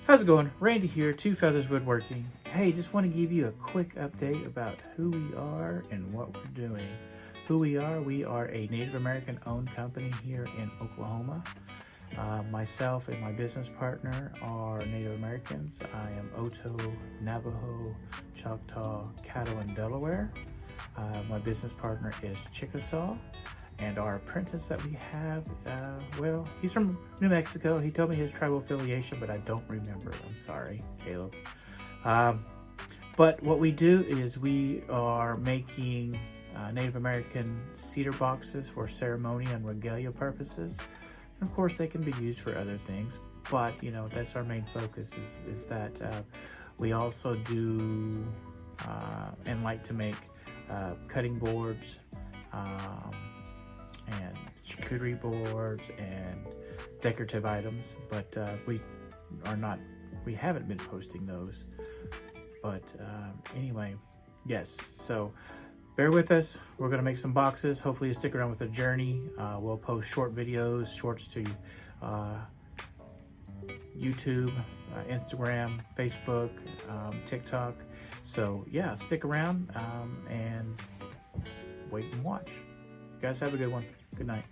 How's it going? Randy here, Two Feathers Woodworking. Hey, just want to give you a quick update about who we are and what we're doing. Who we are a Native American owned company here in Oklahoma. Myself and my business partner are Native Americans. I am Oto, Navajo, Choctaw, Caddo, and Delaware. My business partner is Chickasaw. And our apprentice that we have, well, he's from New Mexico. He told me his tribal affiliation, but I don't remember. I'm sorry, Caleb. But what we do is we are making Native American cedar boxes for ceremony and regalia purposes. And of course, they can be used for other things, but you know, that's our main focus is that we also do and like to make cutting boards, and charcuterie boards and decorative items, but we haven't been posting those. But anyway, yes, so bear with us. We're gonna make some boxes. Hopefully you stick around with the journey. We'll post short videos, shorts to YouTube, Instagram, Facebook, TikTok. So yeah, stick around and wait and watch. You guys have a good one. Good night.